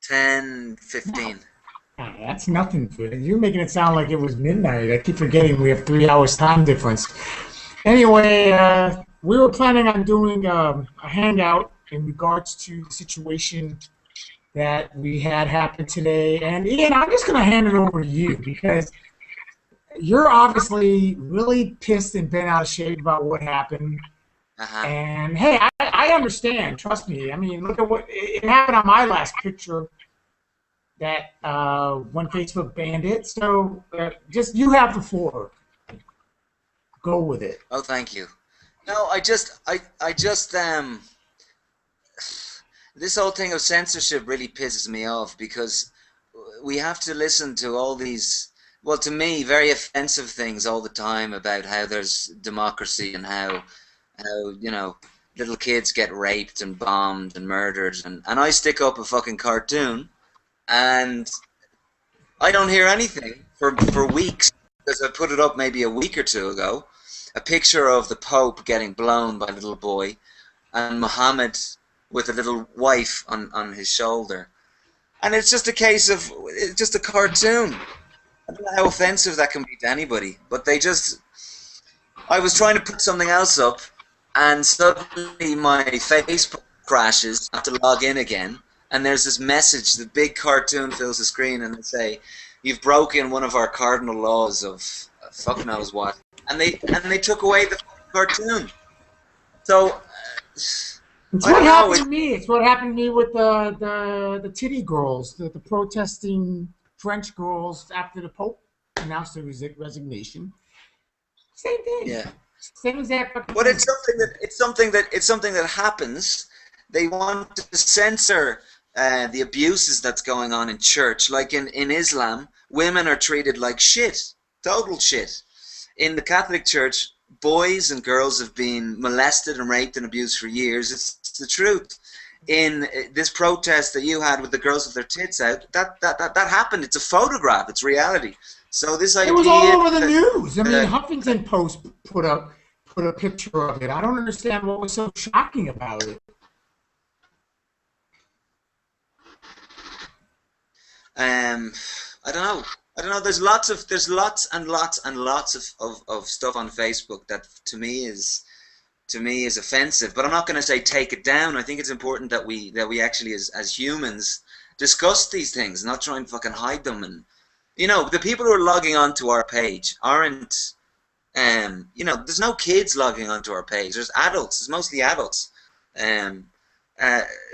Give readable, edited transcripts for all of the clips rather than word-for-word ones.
10:15. That's nothing. You're making it sound like it was midnight. I keep forgetting we have 3 hours time difference. Anyway, we were planning on doing a hangout in regards to the situation that we had happen today. And Ian, I'm just going to hand it over to you because you're obviously really pissed and bent out of shape about what happened. Uh-huh. And hey, I understand. Trust me. I mean, look at what it happened on my last picture that when Facebook banned it. So just you have the floor. Go with it. Oh, thank you. No, I just this whole thing of censorship really pisses me off because we have to listen to all these, well, to me, very offensive things all the time about how there's democracy and how little kids get raped and bombed and murdered, and I stick up a fucking cartoon and I don't hear anything for weeks because I put it up maybe a week or two ago, a picture of the Pope getting blown by a little boy and Muhammad with a little wife on his shoulder. And it's just a case of, it's just a cartoon. I don't know how offensive that can be to anybody, but they just, I was trying to put something else up and suddenly my Facebook crashes, I have to log in again, and there's this message, the big cartoon fills the screen and they say, you've broken one of our cardinal laws of fuck knows what. And they took away the cartoon. So, It's I what don't know. happened to me. It's what happened to me with the titty girls, the protesting French girls after the Pope announced his resignation. Same thing. Yeah. Same exact fucking But thing. it's something that happens. They want to censor the abuses that's going on in church. Like in Islam, women are treated like shit, total shit. In the Catholic Church, boys and girls have been molested and raped and abused for years. It's the truth. In this protest that you had with the girls with their tits out, that happened. It's a photograph. It's reality. So this It was all idea over the that, news. I mean, uh, Huffington Post put a picture of it. I don't understand what was so shocking about it. Um, I don't know. I don't know. There's lots and lots and lots of stuff on Facebook that to me is offensive. But I'm not going to say take it down. I think it's important that we actually as humans discuss these things, not try and fucking hide them. And the people who are logging onto our page aren't. There's no kids logging onto our page. There's adults. It's mostly adults. Um,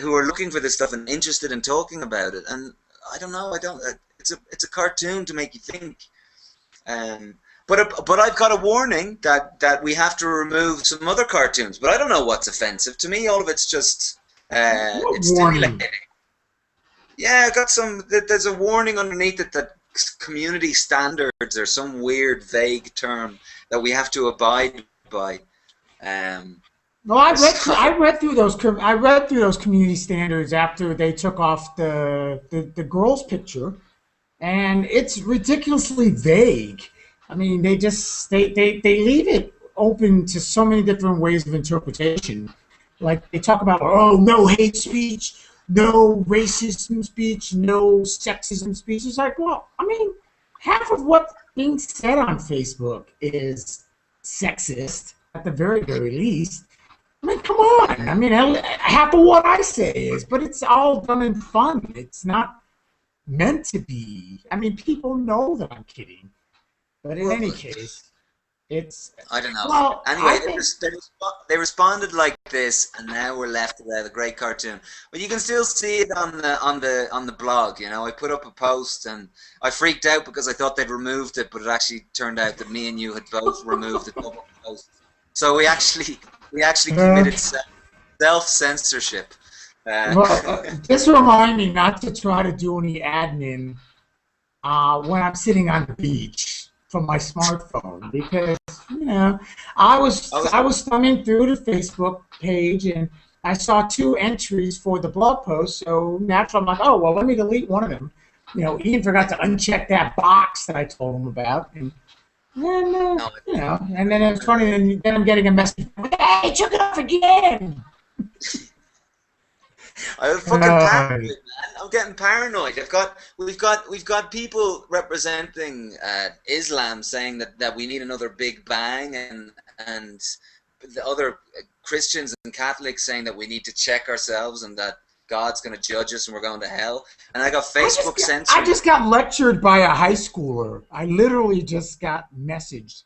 who are looking for this stuff and interested in talking about it. And I don't know. I don't. It's a cartoon to make you think. Um, but I've got a warning that we have to remove some other cartoons. But I don't know what's offensive. To me, all of it's just What it's warning? stimulating. Yeah, I got some. There's a warning underneath it that community standards or some weird vague term that we have to abide by. Um, No, I read through those community standards after they took off the girls' picture, and it's ridiculously vague. I mean, they leave it open to so many different ways of interpretation. Like they talk about, oh, no hate speech, no racism speech, no sexism speech. It's like, well, I mean, half of what's being said on Facebook is sexist at the very least. I mean, come on. I mean, half of what I say is, but it's all done in fun. It's not meant to be. I mean, people know that I'm kidding. But in any well, case, it's, I don't know. well, I Anyway, think, they responded like this, and now we're left with a great cartoon. But you can still see it on the blog. I put up a post, and I freaked out because I thought they'd removed it, but it actually turned out that me and you had both removed the double post. So we actually uh, committed self-censorship. Uh, well, just remind me not to try to do any admin when I'm sitting on the beach from my smartphone because I was I was I was thumbing through the Facebook page and I saw two entries for the blog post. So naturally, I'm like, oh well, let me delete one of them. Ian forgot to uncheck that box that I told him about, and no, and then it's funny. Then I'm getting a message. Hey, took it off again. I'm fucking paranoid, Uh, man. I'm getting paranoid. We've got people representing Islam saying that we need another Big Bang, and the other Christians and Catholics saying that we need to check ourselves and that God's going to judge us and we're going to hell. And I got Facebook I censoring. just got lectured by a high schooler. I literally just got messaged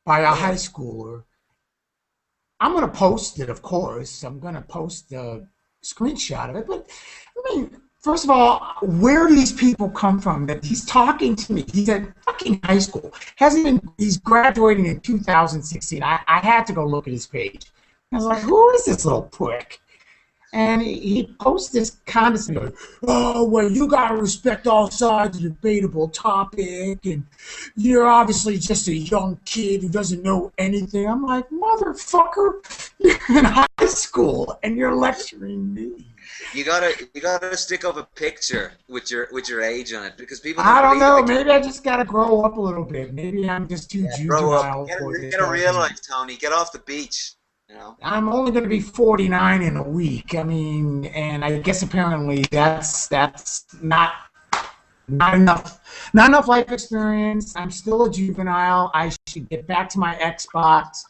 by a high Really? schooler. I'm gonna post it, of course. I'm gonna post a screenshot of it. But I mean, first of all, where do these people come from? That he's talking to me. He's at fucking high school. Hasn't been. He's graduating in 2016. I had to go look at his page. I was like, who is this little prick? And he posts this condescending, like, oh, well, you got to respect all sides of the debatable topic, and you're obviously just a young kid who doesn't know anything. I'm like, motherfucker, you're in high school, and you're lecturing me. You gotta stick up a picture with your age on it because people don't I don't believe know. it. Maybe I just got to grow up a little bit. Maybe I'm just too Yeah, grow up. juvenile for this Get a whole real thing. life, Tony. Get off the beach. You know. I'm only going to be 49 in a week. I mean, and I guess apparently that's not enough. Not enough life experience. I'm still a juvenile. I should get back to my Xbox.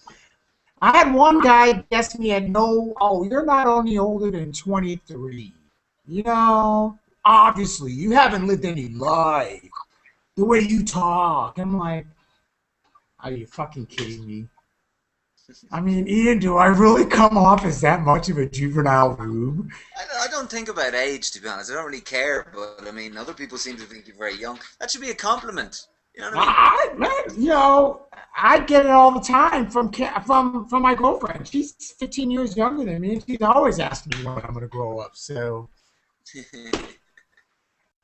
I had one guy guess me at no, oh, you're not only older than 23. You know, obviously, you haven't lived any life. The way you talk. I'm like, are you fucking kidding me? I mean, Ian, do I really come off as that much of a juvenile rube? I don't think about age, to be honest. I don't really care, but I mean, other people seem to think you're very young. That should be a compliment. You know what I mean? You know, I get it all the time from my girlfriend. She's 15 years younger than me, and she's always asking me when I'm going to grow up. So,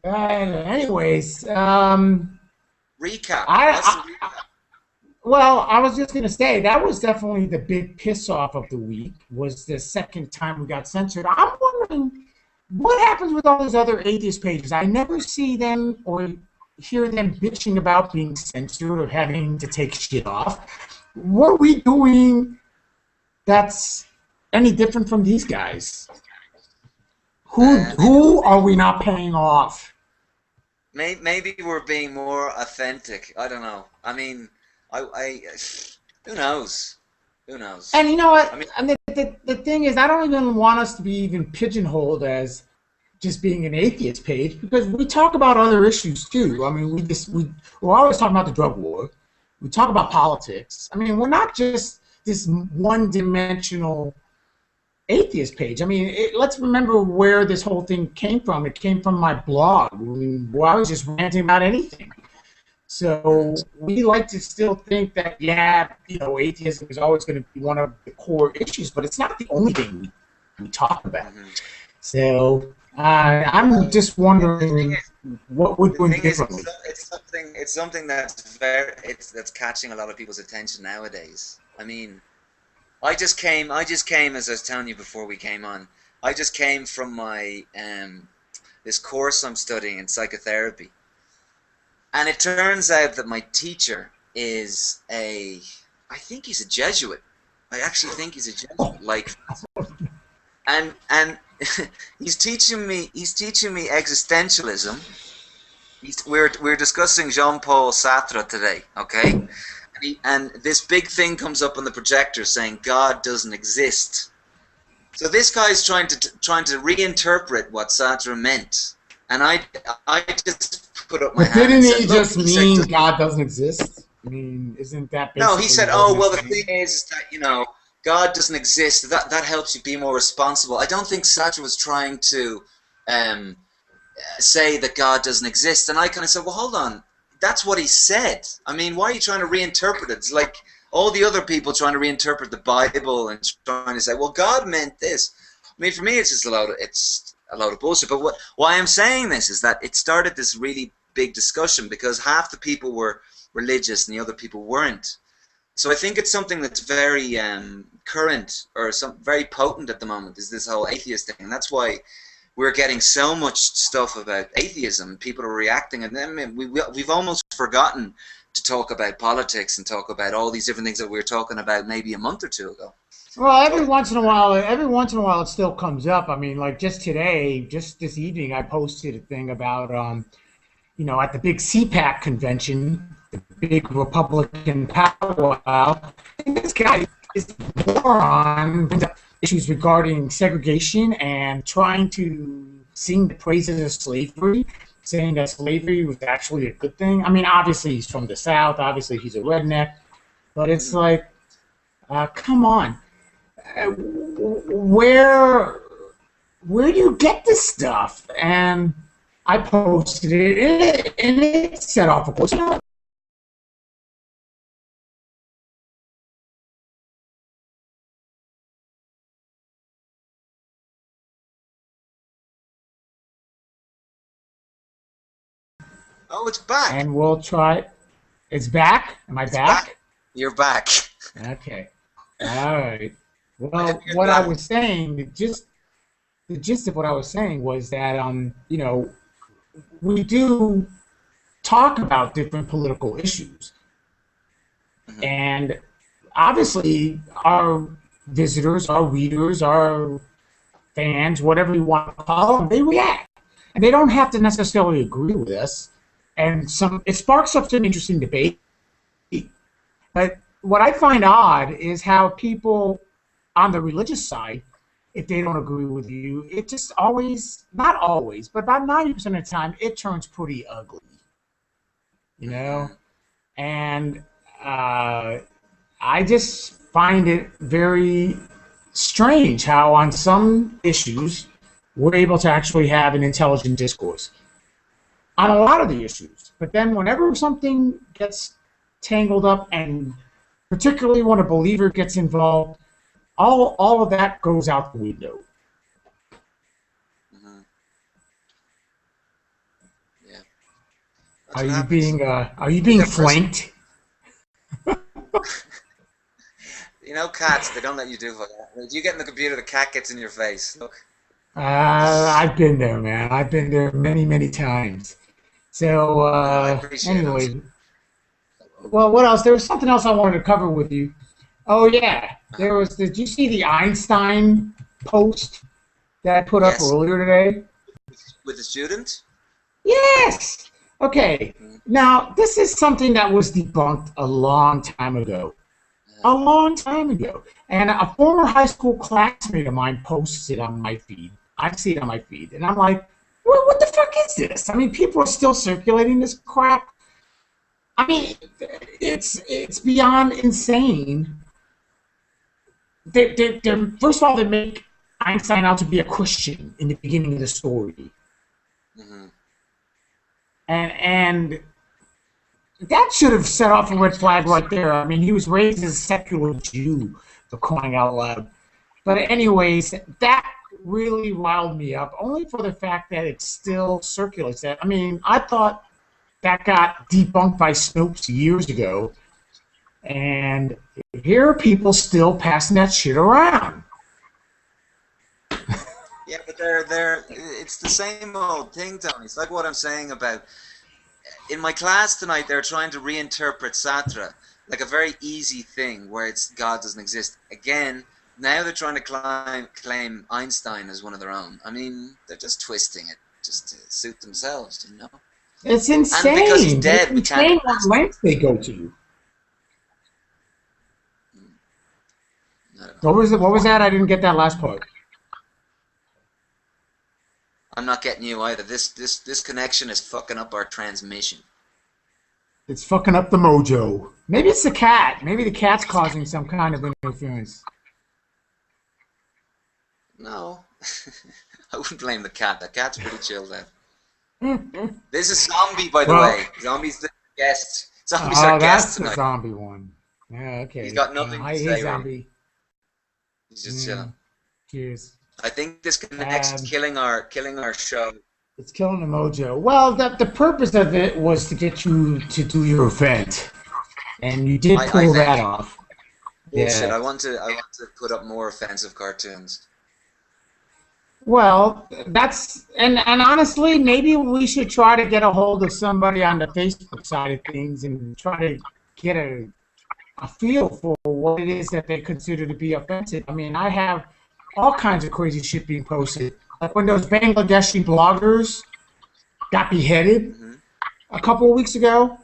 anyways, Recap. What's the I recap? well, I was just going to say that was definitely the big piss off of the week. Was the second time we got censored. I'm wondering what happens with all those other atheist pages. I never see them or hear them bitching about being censored or having to take shit off. What are we doing that's any different from these guys? Maybe Who are we not paying off? maybe we're being more authentic. I don't know. I mean, I who knows? Who knows? And you know I what? mean, And the thing is, I don't even want us to be even pigeonholed as just being an atheist page because we talk about other issues too. I mean, we're always talking about the drug war. We talk about politics. I mean, we're not just this one-dimensional atheist page. I mean, let's remember where this whole thing came from. It came from my blog, where I was just ranting about anything. So we like to still think that, yeah, you know, atheism is always going to be one of the core issues, but it's not the only thing we talk about. mhm. So Well, I'm just the thing wondering is, what we're the doing thing is, differently. it's something that's catching a lot of people's attention nowadays. I mean, I just came as I was telling you before we came on. I just came from my this course I'm studying in psychotherapy, and it turns out that my teacher is I think he's a Jesuit. I actually think he's a Jesuit. Like, and he's teaching me existentialism. We're discussing Jean-Paul Sartre today, okay? And this big thing comes up on the projector saying God doesn't exist. So this guy's trying to reinterpret what Sartre meant, and I just put up my But hand and didn't said, he "Look," just he said, mean God doesn't exist? I mean, isn't that "No," he basically said, what "Oh, he's well, the saying? thing is that God doesn't exist. That helps you be more responsible." I don't think Sartre was trying to um, say that God doesn't exist. And I kind of said, well, hold on. That's what he said. I mean, why are you trying to reinterpret it? It's like all the other people trying to reinterpret the Bible and trying to say, well, God meant this. I mean, for me, it's just a load of bullshit. But why I'm saying this is that it started this really big discussion because half the people were religious and the other people weren't. So I think it's something that's very current or very potent at the moment is this whole atheist thing. And that's why we're getting so much stuff about atheism. People are reacting, and then we've almost forgotten to talk about politics and talk about all these different things that we were talking about maybe a month or two ago. Well, But every once in a while, it still comes up. I mean, like just today, just this evening, I posted a thing about, at the big CPAC convention, the big Republican powwow, and this guy is moron brings up issues regarding segregation and trying to sing the praises of slavery, saying that slavery was actually a good thing. I mean, obviously he's from the South, obviously he's a redneck, but it's mm, like, come on, where where do you get this stuff? And I posted it, and it set off a course. oh, it's back. And we'll try. It's back. Am I It's back. back? You're back. Okay. All right. I didn't Well, hear the what I last. was saying, the gist of what I was saying was that we do talk about different political issues, Mhm. and obviously our visitors, our readers, our fans, whatever you want to call them, they react, and they don't have to necessarily agree with us. And it sparks up some interesting debate. But what I find odd is how people on the religious side, if they don't agree with you, it just always, not always, but about 90% of the time, it turns pretty ugly, you know? Mhm. And uh, I just find it very strange how, on some issues, we're able to actually have an intelligent discourse on a lot of the issues. But then, whenever something gets tangled up, and particularly when a believer gets involved, all of that goes out the window. Mhm. Yeah, that's Are what you happens. They being get frustrated. flanked? You know, cats, they don't let you do that. You get in the computer, the cat gets in your face. Look. I've been there, man. I've been there many, many times. So, No, I appreciate it. anyway, well, what else? There was something else I wanted to cover with you. Oh yeah, Uh-huh. Did you see the Einstein post that I put up Yes, earlier today? with the student. Yes. Okay. Mm. Now, this is something that was debunked a long time ago. A long time ago. And a former high school classmate of mine posts it on my feed. I see it on my feed. And I'm like, what the fuck is this? I mean, people are still circulating this crap. I mean, it's beyond insane. First of all, they make Einstein out to be a Christian in the beginning of the story. Hmm. And that should have set off a red flag right there. I mean, he was raised as a secular Jew, for crying out loud. But anyways, that really riled me up, only for the fact that it still circulates. That I mean, I thought that got debunked by Snopes years ago, and here are people still passing that shit around. Yeah, but they're it's the same old thing, Tony. It's like what I'm saying about in my class tonight. They're trying to reinterpret Sartre like a very easy thing where it's God doesn't exist. Again, now they're trying to claim Einstein as one of their own. I mean, they're just twisting it just to suit themselves, you know. It's And because he's insane. It's dead, we can't insane what ask him. lengths they go to. I don't know. What was it? What was that? I didn't get that last part. I'm not getting you either. This connection is fucking up our transmission. It's fucking up the mojo. Maybe it's the cat. Maybe the cat's causing some kind of interference. No, I wouldn't blame the cat. The cat's pretty chilled out. Well, This is Zombie, by the way. Zombie's the guest. Zombie's our oh, guest that's the tonight. zombie one. Yeah, He's okay. got nothing to Hi, hey, say, really. zombie. He's just chilling. Mm, cheers. I think this connection's Um, killing our show. it's killing the mojo. Well, the purpose of it was to get you to do your event, and you did I pull think that off. bullshit. Yeah. I want to put up more offensive cartoons. Well, and honestly, maybe we should try to get a hold of somebody on the Facebook side of things and try to get a feel for what it is that they consider to be offensive. I mean, I have all kinds of crazy shit being posted. Like when those Bangladeshi bloggers got beheaded Hmm. a couple of weeks ago,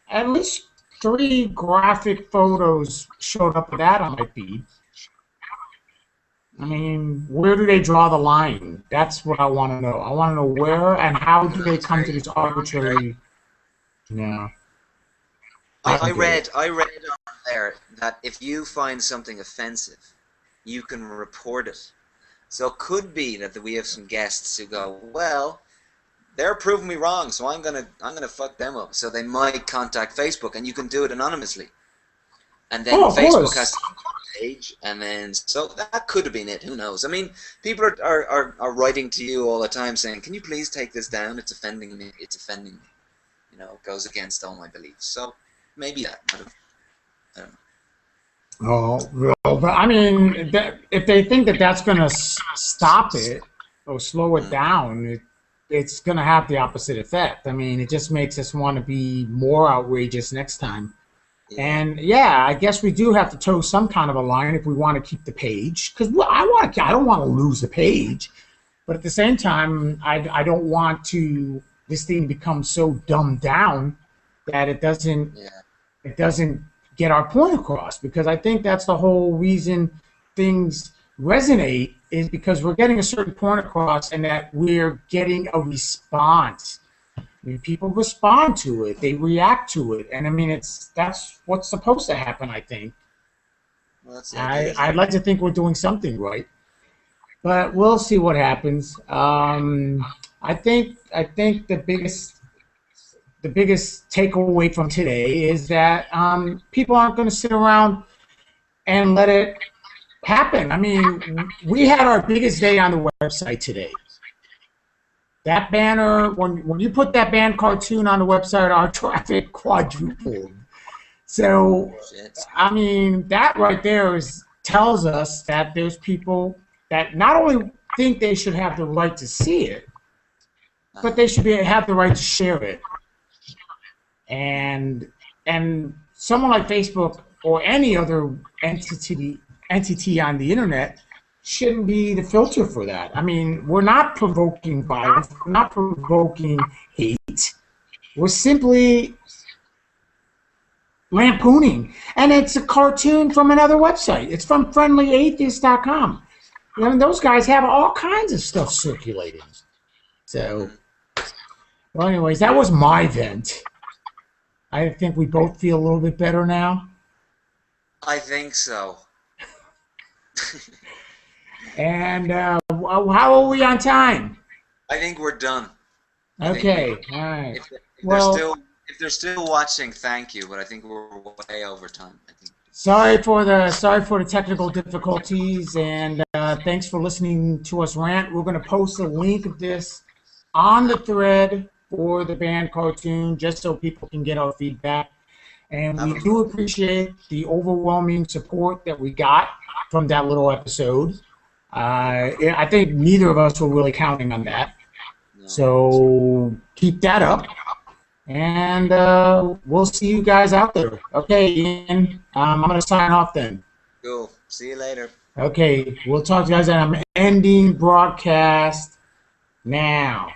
at least three graphic photos showed up with that on my feed. I mean, where do they draw the line? That's what I want to know. I want to know where and how do they come to this Very. arbitrary? Yeah, I I don't get it. read on there that if you find something offensive, you can report it. So it could be that we have some guests who go, well, they're proving me wrong, so I'm gonna fuck them up. So they might contact Facebook, and you can do it anonymously. And then Oh, of Facebook has course. to page, and then so that could have been it. Who knows? I mean, people are writing to you all the time saying, "Can you please take this down? It's offending me. It's offending me. You know, it goes against all my beliefs." So maybe that. I don't Oh, well, but I mean, if they think that that's going to stop it or slow know. it down, it's going to have the opposite effect. I mean, it just makes us want to be more outrageous next time. Yeah, And yeah, I guess we do have to toe some kind of a line if we want to keep the page, because I don't want to lose the page, but at the same time, I don't want to this thing become so dumbed down that yeah, it doesn't get our point across, because I think that's the whole reason things resonate is because we're getting a certain point across and that we're getting a response. I mean, people respond to it, they react to it, and I mean, that's what's supposed to happen. I think well, that's the idea, isn't I'd it? like to think we're doing something right, but we'll see what happens. I think the biggest takeaway from today is that people aren't going to sit around and let it happen. I mean, we had our biggest day on the website today. That banner, when you put that band cartoon on the website, our traffic quadrupled. So, Shit. I mean, that right there tells us that there's people that not only think they should have the right to see it, but Uh-huh. they should have the right to share it. And someone like Facebook or any other entity on the internet shouldn't be the filter for that. I mean, we're not provoking violence, we're not provoking hate. We're simply lampooning. And it's a cartoon from another website. It's from friendlyatheist.com. I mean, those guys have all kinds of stuff circulating. So, Hmm. well, anyways, that was my vent. I think we both feel a little bit better now. I think so. And how are we on time? I think we're done. I think we. Okay, all right. If they're Well, still if they're still watching, thank you. But I think we're way over time. I think. sorry for the technical difficulties, and thanks for listening to us rant. We're going to post a link of this on the thread for the band cartoon, just so people can get our feedback. And Have we a do look. appreciate the overwhelming support that we got from that little episode. I think neither of us were really counting on that. No. So keep that up, and we'll see you guys out there. Okay, Ian, I'm going to sign off then. Cool. See you later. Okay, we'll talk to you guys, and I'm ending broadcast now.